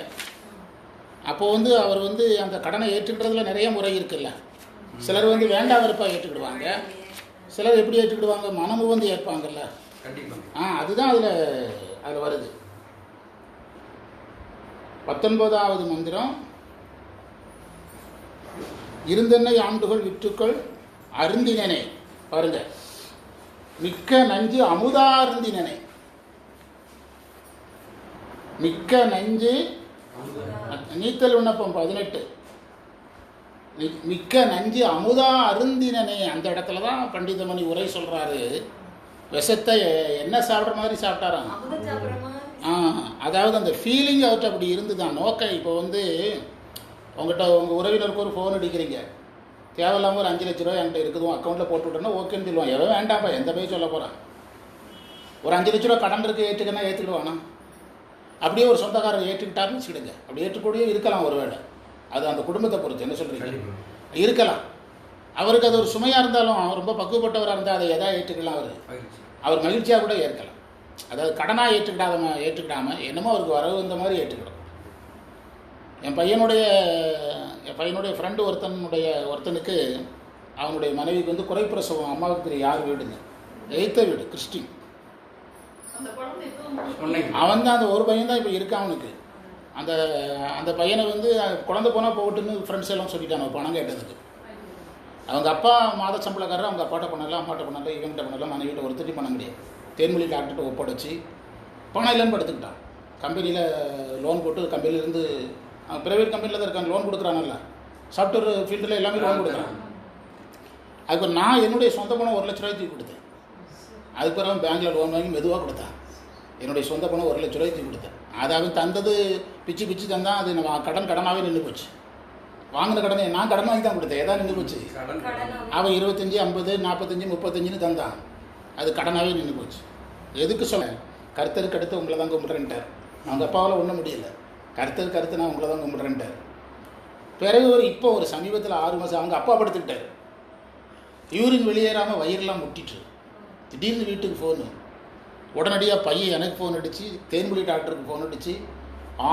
Speaker 1: அப்போது வந்து அவர் வந்து அந்த கடனை ஏற்றுக்கிட்டதில் நிறைய முறை இருக்குல்ல. சிலர் வந்து வேண்டாம் வெறுப்பாக ஏற்றுக்கிடுவாங்க, சிலர் எப்படி ஏற்றுக்கிடுவாங்க, மனமும் வந்து ஏற்பாங்கல்ல. அதுதான் அதில் வருது. 19வது மந்திரம், இருந்தென்னை ஆண்டுகள் விற்றுக்கள் அருந்தினனே. பாருங்க, மிக்க நஞ்சு அமுதா அருந்தினனே. மிக்க நஞ்சு நீத்தல் விண்ணப்பம் 18. மிக்க நஞ்சு அமுதா அருந்தினனே. அந்த இடத்துல தான் பண்டிதமணி உரை சொல்கிறாரு. விஷத்தை என்ன சாப்பிட்ற மாதிரி சாப்பிட்டாராம். அதாவது அந்த ஃபீலிங் அவர்கிட்ட அப்படி இருந்துதான். நோக்கம் இப்போ வந்து உங்கள் உறவினருக்கு ஒரு ஃபோன் அடிக்கிறீங்க, தேவையில்லாமல் ஒரு 5 லட்ச ரூபா என்கிட்ட இருக்குதும் அக்கௌண்ட்டில் போட்டு விட்டோன்னா ஓகேன்னு சொல்லுவான். எவன் வேண்டாம்ப்பா, எந்த போய் சொல்ல போகிறான். ஒரு 5 லட்ச ரூபா கடன் இருக்குது, ஏற்றுக்கிடுவானா? அப்படியே ஒரு சொந்தக்காரர் ஏற்றுக்கிட்டாருன்னு வச்சுக்கிடுங்க. அப்படி ஏற்றுக்கூடிய இருக்கலாம் ஒரு வேளை. அது அந்த குடும்பத்தை பொறுத்து. என்ன சொல்கிறீங்க? இருக்கலாம். அவருக்கு அது ஒரு சுமையாக இருந்தாலும், அவர் ரொம்ப பக்குவப்பட்டவராக இருந்தால் அதை எதாவது ஏற்றுக்கலாம். அவர் மகிழ்ச்சியாக கூட ஏற்கலாம். அதாவது கடனாக ஏற்றுக்கிடாமல் என்னமோ அவருக்கு வரவு இந்த மாதிரி ஏற்றுக்கிடும். என் பையனுடைய ஃப்ரெண்டு ஒருத்தனுக்கு அவனுடைய மனைவிக்கு வந்து குறைப்பிரசவம். அம்மாவுக்கு யார் வீடுங்க, எய்த்த வீடு, கிறிஸ்டின். அவன் தான் அந்த ஒரு பையன் தான் இப்போ இருக்கான் அவனுக்கு. அந்த பையனை வந்து குழந்தை போனால் போகட்டுன்னு ஃப்ரெண்ட்ஸ் எல்லாம் சொல்லிட்டாங்க பணம் கேட்டதுக்கு. அவங்க அப்பா மாத சம்பளக்காரர், அவங்க அப்பாட்ட பண்ணல, அம்மாட்ட பண்ணல, இவங்கிட்ட பண்ணல, மனைவிட்ட ஒருத்தட்டி பணம் கிடையாது. தேன்மொழி டாக்டர்கிட்ட ஒப்படைச்சி பணம் இல்லைன்னு படுத்துக்கிட்டான். கம்பெனியில் லோன் போட்டு, கம்பெனிலேருந்து ப்ரைவேட் கம்பெனியில் தான் இருக்காங்க, லோன் கொடுக்குறானல்ல, சாஃப்ட்வேர் ஃபீல்டில் எல்லாமே லோன் கொடுக்குறான். அதுக்கு நான் என்னுடைய சொந்த பணம் 1 லட்ச ரூபாய்க்கு கொடுத்தேன். அதுக்கு பிறகு பேங்க்கில் லோன் வாங்கி மெதுவாக கொடுத்தேன். என்னுடைய சொந்த பணம் 1 லட்ச ரூபாய்க்கு கொடுத்தேன். அது அவன் தந்தது பிச்சு தந்தான். அது நான் கடனாகவே நின்று போச்சு. வாங்கின கடனை நான் கடன் வாங்கி தான் கொடுத்தேன். ஏதாவது நின்று போச்சு. அவன் 25, 50, 45, 35ன்னு தந்தான். அது கடனாகவே நின்று போச்சு. எதுக்கு சொல்ல, கருத்தருக்கு அடுத்து உங்களை தான் கும்பிட்றேன்ட்டார். அவங்க அப்பாவால் ஒன்றும் முடியல. கருத்தருக்கு அடுத்து நான் உங்களை தான் கும்பிட்றேன்ட்டார். பிறகு இப்போ ஒரு சமீபத்தில் 6 மாதம் அவங்க அப்பா படுத்துக்கிட்டார். யூரின் வெளியேறாமல் வயிறெல்லாம் முட்டிட்டு திடீர்னு வீட்டுக்கு ஃபோனு. உடனடியாக பையன் எனக்கு ஃபோன் அடித்து, தேன்மொழி டாக்டருக்கு ஃபோன் அடித்து,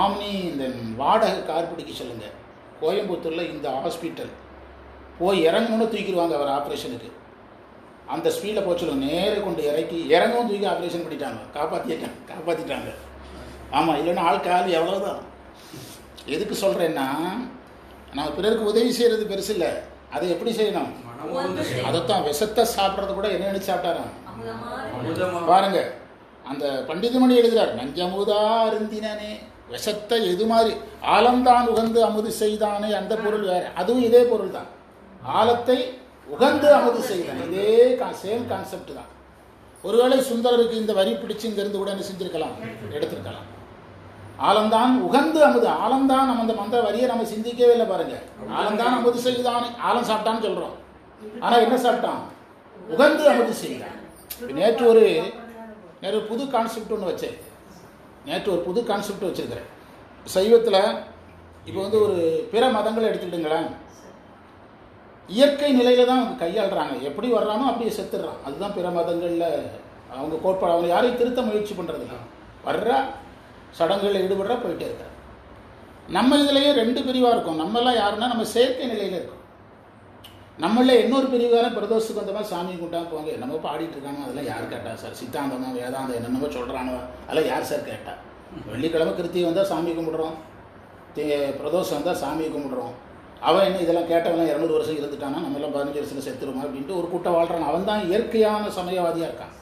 Speaker 1: ஆம்னி இந்த வாடகை கார் பிடிக்க சொல்லுங்கள், கோயம்புத்தூரில் இந்த ஹாஸ்பிட்டல் போய் இறங்கணுன்னு தூக்கிடுவாங்க அவர் ஆப்ரேஷனுக்கு, அந்த ஸ்பீடில் போக சொல்லுங்கள். நேரே கொண்டு இறங்கவும் தூக்கி ஆப்ரேஷன் பண்ணிட்டாங்க. காப்பாற்றிட்டாங்க. ஆமாம், இல்லைன்னா ஆள் கால் எவ்வளோதான். எதுக்கு சொல்கிறேன்னா, நம்ம பிறருக்கு உதவி செய்கிறது பெருசு இல்லை, அதை எப்படி செய்யணும். அதைத்தான் விஷத்தை சாப்பிட்றது கூட என்ன நினைச்சு சாப்பிட்டாராம் பாருங்க. அந்த பண்டிதமணி எழுதுறார், நஞ்சமுதா அருந்தினே விஷத்தை எது மாதிரி ஆலம்தான் உகந்து அமுது செய்தானே, அந்த பொருள் வேற, அதுவும் இதே பொருள் தான். ஆலத்தை உகந்து அமுது செய்தான், இதே சேம் கான்செப்ட் தான். ஒருவேளை சுந்தரருக்கு இந்த வரி பிடிச்சு இங்கிருந்து கூட என்ன செஞ்சிருக்கலாம், எடுத்திருக்கலாம். ஆலம்தான் உகந்து அமுது, ஆலம்தான் நம்ம அந்த மந்திர வரியை நம்ம சிந்திக்கவே இல்லை பாருங்க. ஆலம்தான் அமுது செய்தானே, ஆலம் சாப்பிட்டான்னு சொல்றோம். ஆனால் என்ன சாப்பிட்டான், உகந்து அமுது செய்தான். நேற்று ஒரு புது கான்செப்ட் ஒன்று வச்சேன். நேற்று ஒரு புது கான்செப்ட் வச்சுருக்கிறேன் சைவத்தில். இப்போ வந்து ஒரு பிற மதங்களை எடுத்துக்கிட்டுங்களேன், இயற்கை நிலையில் தான் அவங்க கையாளுறாங்க. எப்படி வர்றானோ அப்படியே செத்துடுறான். அதுதான் பிற மதங்களில் அவங்க கோட்பாடு. அவங்க யாரையும் திருத்த முயற்சி பண்ணுறதில்ல, வர்ற சடங்குகளில் ஈடுபடுற போயிட்டே இருக்கார். நம்ம இதுலேயே 2 பிரிவாக இருக்கும். நம்மெல்லாம் யாருன்னா நம்ம செயற்கை நிலையில் இருக்கோம். நம்மள இன்னொரு பிரிவுகாரன் பிரதோஷத்துக்கு வந்த மாதிரி சாமி கும்பிட்டா போங்க, என்னமோ பாடிட்டு இருக்காங்க, அதெல்லாம் யார் கேட்டா சார், சித்தாந்தமா வேதாந்தம் என்னென்னமோ சொல்கிறானோ அதெல்லாம் யார் சார் கேட்டா. வெள்ளிக்கிழமை கிருத்திகை வந்தால் சாமி கும்பிட்றோம், பிரதோஷம் வந்தால் சாமி கும்பிட்றோம். அவன் என்ன இதெல்லாம் கேட்டவெல்லாம் 200 வருஷம் இருந்துட்டானா, நம்மளாம் 15 வருஷத்தில் செத்துருமா அப்படின்ட்டு ஒரு கூட்டம் வாழ்கிறான். அவன் தான் இயற்கையான சமயவாதியாக இருக்கான்.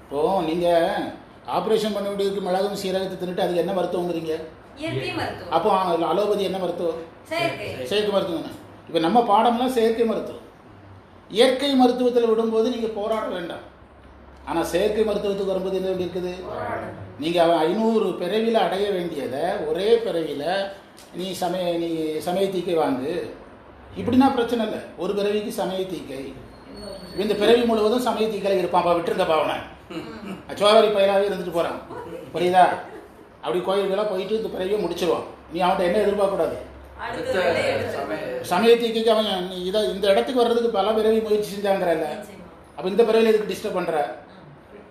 Speaker 1: இப்போது நீங்கள் ஆப்ரேஷன் பண்ண வேண்டியதுக்கு மிளகும் சீரகத்தை தின்னுட்டு அதுக்கு என்ன மருத்துவங்கிறீங்க? அப்போ அலோபதி என்ன மருத்துவம்? செயற்கை மருத்துவம். இப்போ நம்ம பாடம்லாம் செயற்கை மருத்துவம். இயற்கை மருத்துவத்தில் விடும்போது நீங்கள் போராட வேண்டாம். ஆனால் செயற்கை மருத்துவத்துக்கு வரும்போது என்ன இருக்குது, நீங்கள் அவன் 500 பிறவியில் அடைய வேண்டியதை ஒரே பிறவியில் நீ சமய தீக்கை வாங்கு, இப்படின்னா பிரச்சனை இல்லை. ஒரு பிறவிக்கு சமய தீக்கை, இந்த பிறவி முழுவதும் சமய தீக்கையில் இருப்பான்ப்பா, விட்டுருந்தப்பா அவனை சோதரி பயிலாகவே இருந்துட்டு போகிறான், புரியுதா? அப்படி கோயில்களாக போயிட்டு இந்த பிறவியை முடிச்சிருவான். நீ அவன்கிட்ட என்ன எதிர்பார்க்கக்கூடாது. சமய தீக்கைக்கு அவன் இந்த இடத்துக்கு வர்றதுக்கு பல பிறவி முயற்சி செஞ்சாங்கிறல்ல, அப்போ இந்த பிறவியில் எதுக்கு டிஸ்டர்ப் பண்ணுற?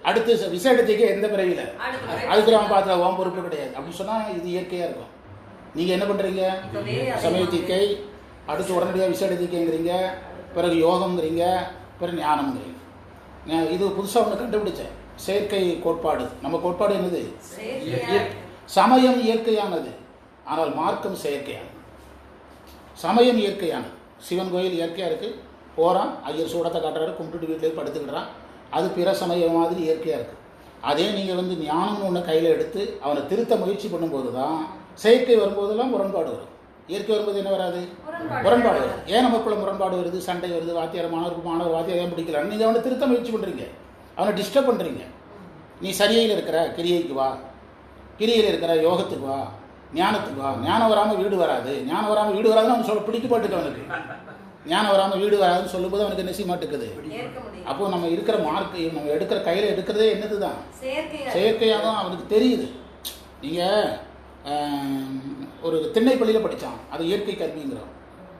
Speaker 1: அடுத்து விசேட தீக்கை எந்த பிறவியில், அதுக்கு அவன் பார்த்து ஓம் பொறுப்பு கிடையாது அப்படின்னு சொன்னால் இது இயற்கையாக இருக்கும். நீங்கள் என்ன பண்ணுறீங்க, சமய தீக்கை, அடுத்து உடனடியாக விசேட தீக்கைங்கிறீங்க, பிறகு யோகம்ங்கிறீங்க, பிறகு ஞானம்ங்கிறீங்க. இது புதுசாக ஒன்று கண்டுபிடிச்சேன், செயற்கை கோட்பாடு. நம்ம கோட்பாடு என்னது? சமயம் இயற்கையானது, ஆனால் மார்க்கம் செயற்கையானது. சமயம் இயற்கையானது. சிவன் கோயில் இயற்கையாக இருக்குது, போகிறான், ஐயர் சூடத்தை காட்டுறாரு, கும்பிட்டுட்டு வீட்டிலே படுத்துக்கிடுறான், அது பிற சமயம் மாதிரி இயற்கையாக இருக்குது. அதே நீங்கள் வந்து ஞானம்னு ஒன்று கையில் எடுத்து அவனை திருத்த முயற்சி பண்ணும்போது தான் செயற்கை வரும்போதெல்லாம் முரண்பாடு வரும். இயற்கை வரும்போது என்ன வராது, முரண்பாடு வரும். ஏன் நமக்குள்ள முரண்பாடு வருது, சண்டை வருது, வாத்தியார் மாணவர் வாத்தியார் ஏன் பிடிக்கல, நீங்கள் அவனை திருத்த முயற்சி பண்ணுறீங்க, அவனை டிஸ்டர்ப் பண்ணுறீங்க. நீ சரியில் இருக்கிற கிரியைக்கு வா, கிரியில் இருக்கிற யோகத்துக்கு வா, ஞானத்துக்கு வா. ஞானம் வராமல் வீடு வராது, ஞானம் வராமல் வீடு வராதுன்னு அவன் சொல்ல பிடிக்க மாட்டுக்கு. அவனுக்கு ஞானம் வராமல் வீடு வராதுன்னு சொல்லும்போது அவனுக்கு நெசி மாட்டுக்குது. அப்போ நம்ம இருக்கிற மார்க்கு, நம்ம எடுக்கிற கையில் எடுக்கிறதே என்னது தான், செயற்கையாக தான் அவனுக்கு தெரியுது. நீங்கள் ஒரு திண்ணை பள்ளியில் படித்தான், அது இயற்கை கல்விங்கிறோம்.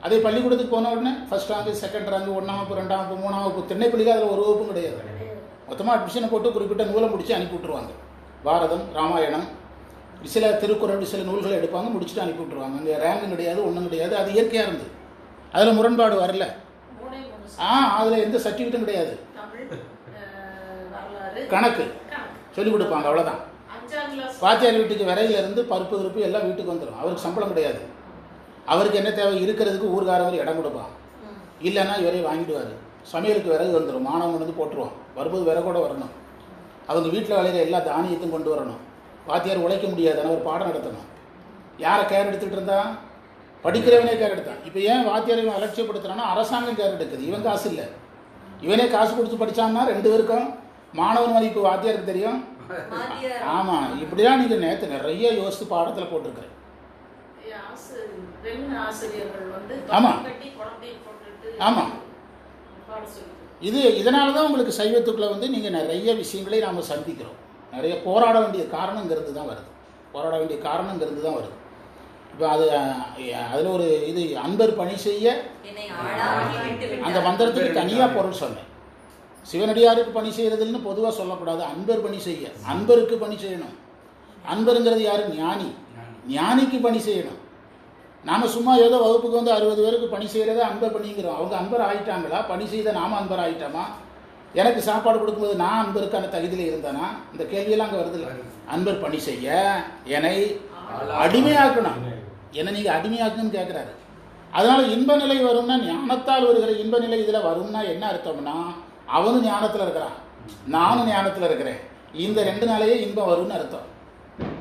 Speaker 1: அதே பள்ளிக்கூடத்துக்கு போன உடனே ஃபஸ்ட் ரேங்கு, செகண்ட் ரேங்கு, 1ஆம் வகுப்பு, 2ஆம் வகுப்பு, 3ஆம் வகுப்பு, திண்ணை பள்ளியில் அதில் ஒரு வகுப்பும் கிடையாது. மொத்தமாக அட்மிஷனை போட்டு குறிப்பிட்ட நூலை முடித்து அனுப்பி விட்ருவாங்க. பாரதம், ராமாயணம், சில திருக்குறள், சில நூல்களை எடுப்பாங்க, முடிச்சுட்டு அனுப்பி விட்ருவாங்க. அங்கே ரேங்கும் கிடையாது, ஒன்றும் கிடையாது. அது இயற்கையாக இருந்தது, அதில் முரண்பாடு வரல. அதில் எந்த சர்டிஃபிகேட்டும் கிடையாது. கணக்கு சொல்லிக் கொடுப்பாங்க, அவ்வளோதான். வாத்தியார் வீட்டுக்கு விரையிலேருந்து பருப்பு கிருப்பு எல்லாம் வீட்டுக்கு வந்துடும். அவருக்கு சம்பளம் கிடையாது. அவருக்கு என்ன தேவை, இருக்கிறதுக்கு ஊர்காரவர் இடம் கொடுப்பான், இல்லைன்னா இவரே வாங்கிடுவார். சமையலுக்கு விறகு வந்துடும், மாணவன் வந்து போட்டுருவான். வரும்போது விறகோட வரணும். அவங்க வீட்டில் விளையிற எல்லா தானியத்தையும் கொண்டு வரணும். வாத்தியார் உழைக்க முடியாது, ஆனால் ஒரு பாடம் நடத்தணும். யாரை கேர் எடுத்துகிட்டு இருந்தா, படிக்கிறவனே கேர் எடுத்தான். இப்போ ஏன் வாத்தியாரை அலட்சியப்படுத்துறான்னா அரசாங்கம் கேர் எடுக்குது, இவன் காசு இல்லை. இவனே காசு கொடுத்து படித்தான்னா 2 பேருக்கும் மாணவன் மதிப்பு வாத்தியாருக்கு தெரியும். ஆமாம், இப்படிலாம் நீங்கள் நேற்று நிறைய யோசித்து பாடத்தில் போட்டிருக்கிறேன். ஆமாம் ஆமாம், இதனால தான் உங்களுக்கு சைவத்துக்குள்ளே வந்து நீங்கள் நிறைய விஷயங்களை நாம் சந்திக்கிறோம். நிறைய போராட வேண்டிய காரணங்கிறது தான் வருது. போராட வேண்டிய காரணங்கிறது தான் வருது. இப்போ அதில் ஒரு இது அன்பர் பணி செய்ய அந்த மந்திரத்துக்கு தனியாக பொருள் சொன்னேன். சிவனடியாருக்கு பணி செய்கிறதுன்னு பொதுவாக சொல்லக்கூடாது, அன்பர் பணி செய்ய, அன்பருக்கு பணி செய்யணும். அன்பருங்கிறது யார்? ஞானி. ஞானிக்கு பணி செய்யணும். நாம் சும்மா ஏதோ வகுப்புக்கு வந்து 60 பேருக்கு பணி செய்கிறத அன்பர் பணிங்கிறோம். அவங்க அன்பர் ஆகிட்டாங்களா? பணி செய்த நாம் அன்பர் ஆகிட்டோமா? எனக்கு சாப்பாடு கொடுக்கும்போது நான் அன்பருக்கான தகுதியில் இருந்தேனா? இந்த கேள்வியெல்லாம் அங்கே வருதில்ல. அன்பர் பணி செய்ய என்னை அடிமையாக்கணும், என்னை நீங்கள் அடிமையாக்குன்னு கேட்குறாரு. அதனால் இன்ப நிலை வரும்னா, ஞானத்தால் வருகிற இன்ப நிலை இதில் வரும்னா என்ன அர்த்தம்னா, அவனும் ஞானத்தில் இருக்கிறான், நானும் ஞானத்தில் இருக்கிறேன். இந்த 2 நாளையே இன்பம் வரும்னு அர்த்தம்.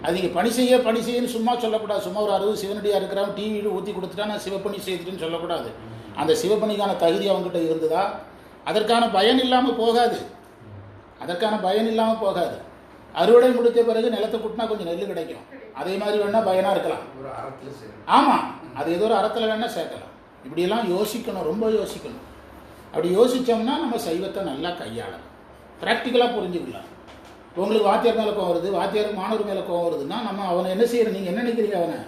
Speaker 1: அது நீங்கள் பணி செய்யன்னு சும்மா சொல்லக்கூடாது. சும்மா ஒரு 60 சிவனடியாக இருக்கிறான், டிவியில் ஊற்றி கொடுத்துட்டா நான் சிவப்பணி செய்துட்டுன்னு சொல்லக்கூடாது. அந்த சிவப்பணிக்கான தகுதி அவங்ககிட்ட இருந்ததா? அதற்கான பயன் இல்லாமல் போகாது. அதற்கான பயன் இல்லாமல் போகாது. அறுவடை முடித்த பிறகு நிலத்தை கூட்டினா கொஞ்சம் நெல் கிடைக்கும். அதே மாதிரி வேணால் பயனாக இருக்கலாம். ஆமாம், அது ஏதோ ஒரு அறத்தில் வேணால் சேர்க்கலாம். இப்படியெல்லாம் யோசிக்கணும், ரொம்ப யோசிக்கணும். அப்படி யோசித்தோம்னா நம்ம சைவத்தை நல்லா கையாளலாம், ப்ராக்டிக்கலாக புரிஞ்சுக்கலாம். உங்களுக்கு வாத்தியார் மேலே கோவம் வருது, வாத்தியார் மாணவர் மேலே கோவம் வருதுன்னா நம்ம அவனை என்ன செய்யணும்? நீங்கள் என்ன நினைக்கிறீங்க? அவனை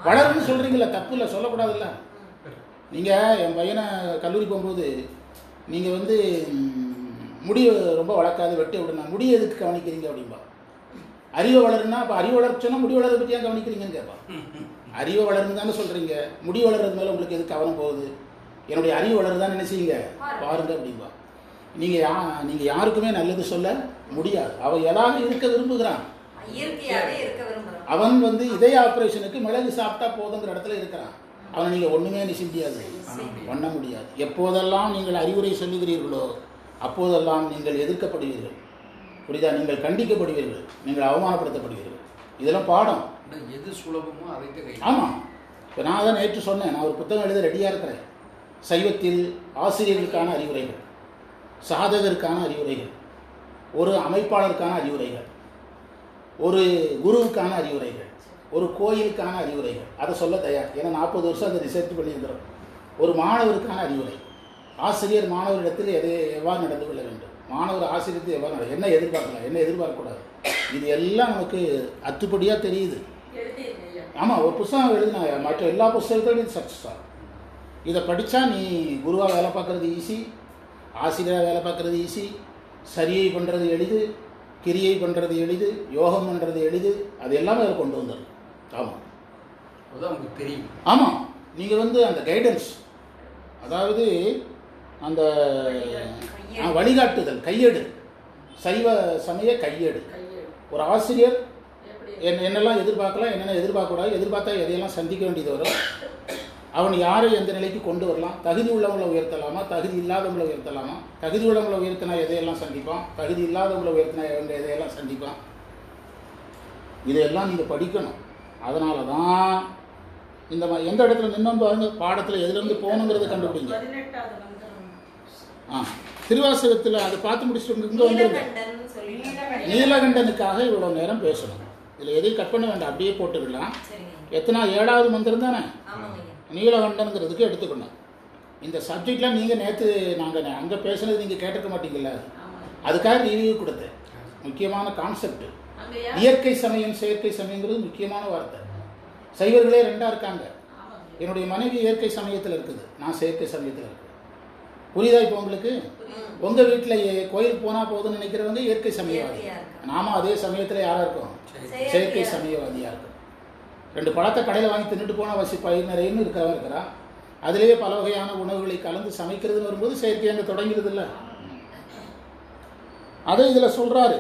Speaker 1: வளருன்னு சொல்கிறீங்களா? தப்பு இல்லை, சொல்லக்கூடாதுல்ல. நீங்கள் என் பையனை கல்லூரி போகும்போது நீங்கள் வந்து முடியை ரொம்ப வளர்க்காது, வெட்டி விடணும், முடியை எதுக்கு கவனிக்கிறீங்க அப்படின்பா. அறிவை வளருன்னா, அப்போ அறிவு வளர்ச்சுன்னா முடி வளர்றதை பற்றி ஏன் கவனிக்கிறீங்கன்னு கேட்பான். அறிவை வளருன்னு தானே சொல்கிறீங்க, முடி வளர்றது மேலே உங்களுக்கு எதுக்கு கவனம் போகுது? என்னுடைய அறிவு வளருதான்னு நினைச்சீங்க பாருங்க அப்படின்பா. நீங்கள் யாருக்குமே நல்லது சொல்ல முடியாது. அவன் எதாவது இருக்க விரும்புகிறான். அவன் வந்து இதய ஆப்ரேஷனுக்கு மிளகு சாப்பிட்டா போதுங்கிற இடத்துல இருக்கிறான். அவனை நீங்கள் ஒன்றுமே முடியாது, பண்ண முடியாது. எப்போதெல்லாம் நீங்கள் அறிவுரை சொல்லுகிறீர்களோ அப்போதெல்லாம் நீங்கள் எதிர்க்கப்படுவீர்கள். புரியுதா? நீங்கள் கண்டிக்கப்படுவீர்கள், நீங்கள் அவமானப்படுத்தப்படுவீர்கள். இதெல்லாம் பாடம்.
Speaker 2: எது சுலபமோ அதை.
Speaker 1: ஆமாம், இப்போ நான் தான் நேற்று சொன்னேன், நான் ஒரு புத்தகம் எழுத ரெடியாக இருக்கிறேன். சைவத்தில் ஆசிரியர்களுக்கான அறிவுரைகள், சாதகருக்கான அறிவுரைகள், ஒரு அமைப்பாளருக்கான அறிவுரைகள், ஒரு குருவுக்கான அறிவுரைகள், ஒரு கோயிலுக்கான அறிவுரைகள். அதை சொல்ல தயார். ஏன்னா 40 வருஷம் அதை ரிசர்ச் பண்ணியிருக்கிறோம். ஒரு மாணவருக்கான அறிவுரை, ஆசிரியர் மாணவரிடத்தில் எவ்வாறு நடந்து கொள்ள வேண்டும், மாணவர் ஆசிரியருக்கு எவ்வாறு என்ன எதிர்பார்க்கலாம், என்ன எதிர்பார்க்கக்கூடாது, இது எல்லாம் நமக்கு அத்துப்படியாக தெரியுது. ஆமாம், ஒரு புத்தகம் எழுதினா மற்ற எல்லா புத்தகத்தோடும் இது சக்ஸஸ் ஆகும். இதை படித்தா நீ குருவாக வேலை பார்க்குறது ஈஸி, ஆசிரியராக வேலை பார்க்குறது ஈஸி, சரியை பண்ணுறது எளிது, கிரியை பண்ணுறது எளிது, யோகம் பண்ணுறது எளிது. அது எல்லாமே அதை கொண்டு வந்துடும். ஆமாம்,
Speaker 2: அதுதான் உங்களுக்கு தெரியும்.
Speaker 1: ஆமாம், நீங்கள் வந்து அந்த கைடன்ஸ், அதாவது அந்த வழிகாட்டுதல், கையேடு, சைவ சமய கையேடு. ஒரு ஆசிரியர் என்னெல்லாம் எதிர்பார்க்கலாம், என்னென்ன எதிர்பார்க்கக்கூடாது, எதிர்பார்த்தா எதையெல்லாம் சந்திக்க வேண்டியது வரும், அவன் யாரை எந்த நிலைக்கு கொண்டு வரலாம், தகுதி உள்ளவங்களை உயர்த்தலாமா, தகுதி இல்லாதவங்களை உயர்த்தலாமா, தகுதி உள்ளவங்களை உயர்த்தினா எதையெல்லாம் சந்திப்பான், தகுதி இல்லாதவங்களை உயர்த்தினா எதையெல்லாம் சந்திப்பான், இதையெல்லாம் நீங்கள் படிக்கணும். அதனால தான் இந்த எந்த இடத்துல நின்று பாருங்க, பாடத்தில் எதுலேருந்து போகணுங்கிறத கண்டுபிடிங்க. திருவாசகத்தில் அதை பார்த்து முடிச்சுட்டு இங்கே வந்துருங்க. நீலகண்டனுக்காக இவ்வளோ நேரம் பேசணும். இதில் எதையும் கட் பண்ண வேண்டாம், அப்படியே போட்டுக்கலாம். எத்தனை 7வது மந்திரம் தானே நீலகண்டனுங்கிறதுக்கு எடுத்துக்கணும். இந்த சப்ஜெக்ட்லாம் நீங்கள் நேற்று நாங்கள் அங்கே பேசுனது நீங்கள் கேட்டிருக்க மாட்டீங்கல்ல, அதுக்காக ரிவ்யூ கொடுத்தேன். முக்கியமான கான்செப்ட். இயற்கை சமயம் செயற்கை சமயங்கிறது முக்கியமான வார்த்தை. சைவர்களே 2ஆக இருக்காங்க. என்னுடைய மனைவி இயற்கை சமயத்தில் இருக்குது, நான் செயற்கை சமயத்தில் இருக்கேன். புரியுதா? இப்போ உங்களுக்கு உங்கள் வீட்டில் கோயிலுக்கு போனால் போதுன்னு நினைக்கிறவங்க இயற்கை சமயவாதி, நாம அதே சமயத்தில் யாராக இருக்கோம்? செயற்கை சமயவாதியாக இருக்கும். 2 பழத்தை கடையில் வாங்கி தின்னுட்டு போனால் பயிர் நிறையன்னு இருக்கிறவங்க இருக்கிறா. அதிலேயே பல வகையான உணவுகளை கலந்து சமைக்கிறதுன்னு வரும்போது செயற்கை அங்கே தொடங்கிறது இல்லை. அதை இதில் சொல்கிறாரு.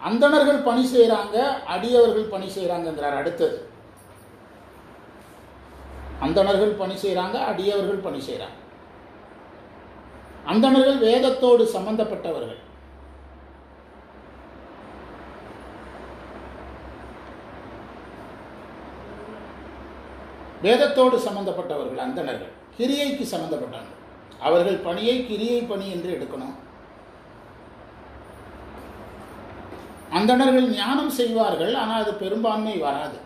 Speaker 1: அந்தணர்கள் பணி செய்கிறாங்க, அடியவர்கள் பணி செய்கிறாங்கங்கிறார். அடுத்தது அந்தணர்கள் பணி செய்கிறாங்க, அடியவர்கள் பணி செய்கிறாங்க. அந்தணர்கள் வேதத்தோடு சம்பந்தப்பட்டவர்கள். வேதத்தோடு சம்பந்தப்பட்டவர்கள் அந்தணர்கள், கிரியைக்கு சம்பந்தப்பட்டவர்கள். அவர்கள் பணியை கிரியை பணி என்று எடுக்கணும். அந்தணர்கள் ஞானம் செய்வார்கள், ஆனால் அது பெரும்பான்மை வராது.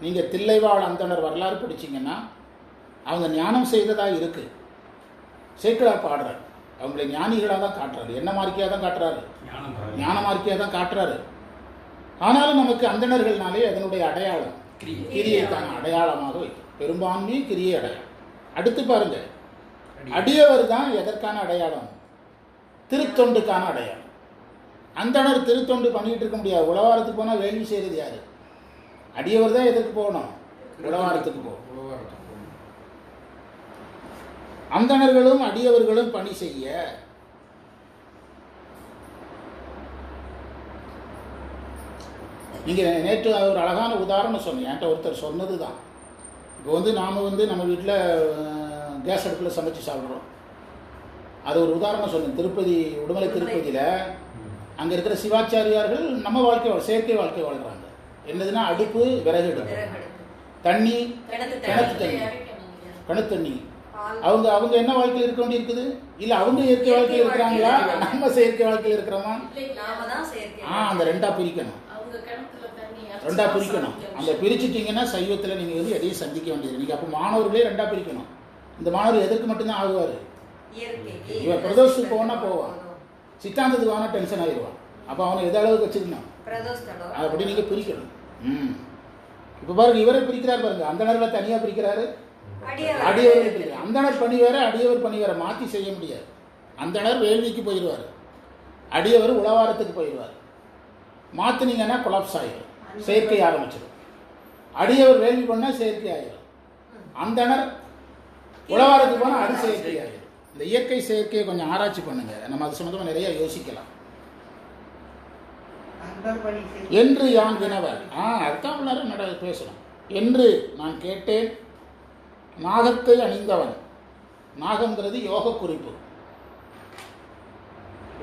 Speaker 1: நீங்கள் தில்லைவாழ் அந்தணர் வரலாறு படிச்சிங்கன்னா அவங்க ஞானம் செய்ததாக இருக்குது. சேக்கிழார் பாடுறார், அவங்களை ஞானிகளாக தான் காட்டுறாரு, என்ன மார்க்கியாக தான் காட்டுறாரு, ஞான மார்க்கியாக தான் காட்டுறாரு. ஆனாலும் நமக்கு அந்தணர்கள்னாலே அதனுடைய அடையாளம் கிரியைக்கான அடையாளமாக வைக்கும். பெரும்பான்மை கிரியை அடையாளம். அடுத்து பாருங்க, அடியவர் தான் எதற்கான அடையாளம்? திருத்தொண்டுக்கான அடையாளம். அந்தணர் திருத்தொண்டு பண்ணிட்டு இருக்க முடியாது. உழவாரத்துக்கு போனால் வேள்வி செய்கிறது யாரு? அடியவர் தான் எதற்கு போகணும்? உழவாரத்துக்கு போகணும். அந்தணர்களும் அடியவர்களும் பணி செய்ய நீங்கள் நேற்று ஒரு அழகான உதாரணம் சொன்னீங்க. என்கிட்ட ஒருத்தர் சொன்னது தான். இப்போ நாம் நம்ம வீட்டில் கேஸ் அடுப்பில் சமைச்சு சாப்பிட்றோம். அது ஒரு உதாரணம் சொன்னேன். திருப்பதி, உடுமலை திருப்பதியில் அங்கே இருக்கிற சிவாச்சாரியார்கள் நம்ம செயற்கை வாழ்க்கை வாழ்கிறாங்க. என்னதுன்னா அடுப்பு, விறகு அடுப்பு, தண்ணி, கிணத்து தண்ணி. அவங்க என்ன வாழ்க்கையில் இருக்க வேண்டி இருக்குது? இல்லை அவங்க இயற்கை வாழ்க்கையில் இருக்கிறாங்களா, நம்ம செயற்கை வாழ்க்கையில் இருக்கிறோமா? அந்த ரெண்டாக பிரிக்கணும். அந்த பிரிச்சுட்டிங்கன்னா சைவத்தில் நீங்கள் எதையும் சந்திக்க வேண்டியது. நீங்கள் அப்போ மாணவர்களே ரெண்டாக பிரிக்கணும். இந்த மாணவர் எதற்கு மட்டும்தான் ஆகுவார்? இவன் பிரதோஷத்துக்கு போனால் போவான், சித்தாந்தத்துக்கு போனால் டென்ஷன் ஆகிடுவான். அப்போ அவனை எந்த அளவுக்கு வச்சுக்கணும்? அப்படி நீங்கள் பிரிக்கணும். இப்போ பாருங்க, இவரை பிரிக்கிறார் பாருங்க. அந்தணர்களை தனியாக பிரிக்கிறாரு, அடியவரை பிரிக்கிறார். அந்தணர் பணி வேற, அடியவர் பணி வேற, மாற்றி செய்ய முடியாது. அந்தணர் வேள்விக்கு போயிடுவார், அடியவர் உழவாரத்துக்கு போயிடுவார். மாற்றினீங்கன்னா கொலாப்ஸ் ஆகிடும், செயற்கை ஆரம்பிச்சிடும். அடியவர் வேள்வி பண்ணால் செயற்கை ஆகிடும், அந்தணர் உழவாரத்துக்கு போனால் அது செயற்கை ஆகிடும். இந்த இயற்கை செயற்கையை கொஞ்சம் ஆராய்ச்சி பண்ணுங்க. நம்ம அது சம்மந்தமாக நிறைய யோசிக்கலாம். என்று யான் வினவர், அதுதான் உள்ளார பேசணும். என்று நான் கேட்டேன், நாகத்தை அணிந்தவன். நாகங்கிறது யோக குறிப்பு.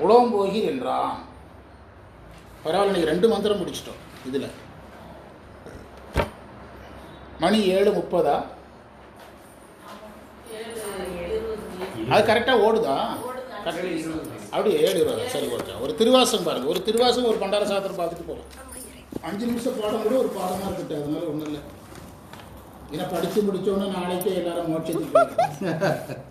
Speaker 1: உளம்போகீர் என்றான். பரவாயில்ல, நீங்கள் 2 மந்திரம் முடிச்சிட்டோம். இதில் மணி 7:30. அது கரெக்டாக ஓடுதா? அப்படியே 7:20. சரி, ஓகே. ஒரு திருவாசகம் பாருங்கள். ஒரு திருவாசகம், ஒரு பண்டார சாத்திரம் பார்த்துட்டு போகலாம். 5 நிமிஷம் பாடம் கூட ஒரு பாடமாக இருக்கட்டும். அதனால ஒன்றும் இல்லை. ஏன்னா படித்து முடித்தோன்னே நாளைக்கே எல்லாரும் மோட்சத்துக்கு